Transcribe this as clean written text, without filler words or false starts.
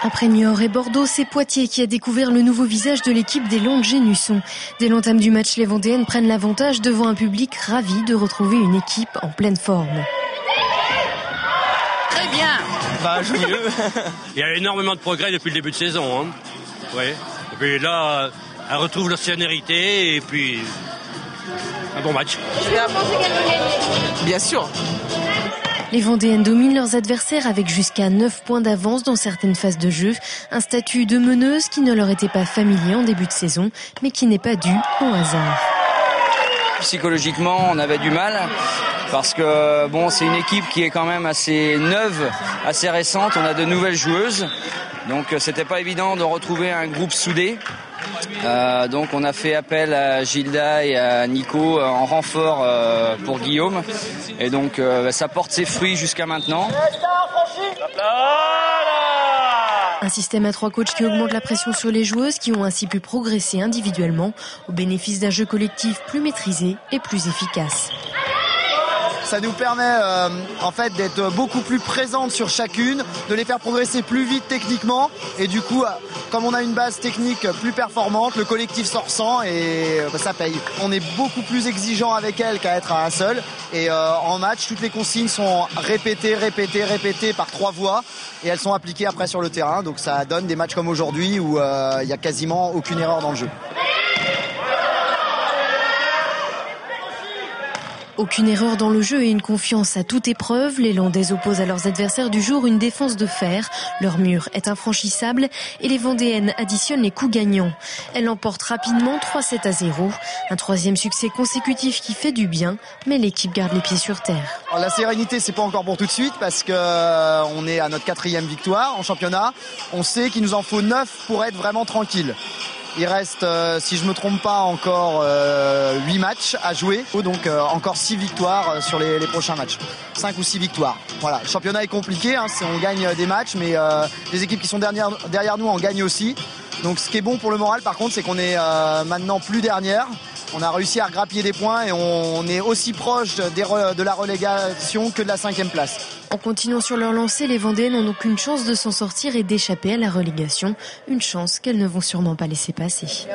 Après Niort et Bordeaux, c'est Poitiers qui a découvert le nouveau visage de l'équipe des Landes-Génusson. Dès l'entame du match, les Vendéennes prennent l'avantage devant un public ravi de retrouver une équipe en pleine forme. Très bien. Je mieux. Il y a énormément de progrès depuis le début de saison. Oui. Et puis là, elle retrouve leur sérénité et puis un bon match. Bien sûr. Les Vendéennes dominent leurs adversaires avec jusqu'à 9 points d'avance dans certaines phases de jeu. Un statut de meneuse qui ne leur était pas familier en début de saison, mais qui n'est pas dû au hasard. Psychologiquement, on avait du mal parce que c'est une équipe qui est quand même assez neuve, assez récente. On a de nouvelles joueuses, donc c'était pas évident de retrouver un groupe soudé. Donc on a fait appel à Gilda et à Nico en renfort pour Guillaume, et donc ça porte ses fruits jusqu'à maintenant. Un système à 3 coachs qui augmente la pression sur les joueuses qui ont ainsi pu progresser individuellement au bénéfice d'un jeu collectif plus maîtrisé et plus efficace. Ça nous permet d'être beaucoup plus présentes sur chacune, de les faire progresser plus vite techniquement, et du coup, comme on a une base technique plus performante, le collectif s'en ressent et ça paye. On est beaucoup plus exigeant avec elles qu'à être à un seul, et en match, toutes les consignes sont répétées par 3 voix, et elles sont appliquées après sur le terrain, donc ça donne des matchs comme aujourd'hui où il n'y a quasiment aucune erreur dans le jeu. Aucune erreur dans le jeu et une confiance à toute épreuve. Les Landaises opposent à leurs adversaires du jour une défense de fer. Leur mur est infranchissable et les Vendéennes additionnent les coups gagnants. Elles l'emportent rapidement 3-7-0. Un 3e succès consécutif qui fait du bien, mais l'équipe garde les pieds sur terre. Alors, la sérénité, c'est pas encore pour tout de suite parce que on est à notre 4e victoire en championnat. On sait qu'il nous en faut 9 pour être vraiment tranquille. Il reste, si je me trompe pas, encore 8 matchs à jouer. Donc encore 6 victoires sur les prochains matchs. 5 ou 6 victoires. Voilà. Le championnat est compliqué, on gagne des matchs, mais les équipes qui sont derrière nous en gagnent aussi. Donc ce qui est bon pour le moral, par contre, c'est qu'on est maintenant plus dernière. On a réussi à regrappiller des points et on est aussi proche de la relégation que de la 5e place. En continuant sur leur lancée, les Vendéennes n'ont aucune chance de s'en sortir et d'échapper à la relégation. Une chance qu'elles ne vont sûrement pas laisser passer.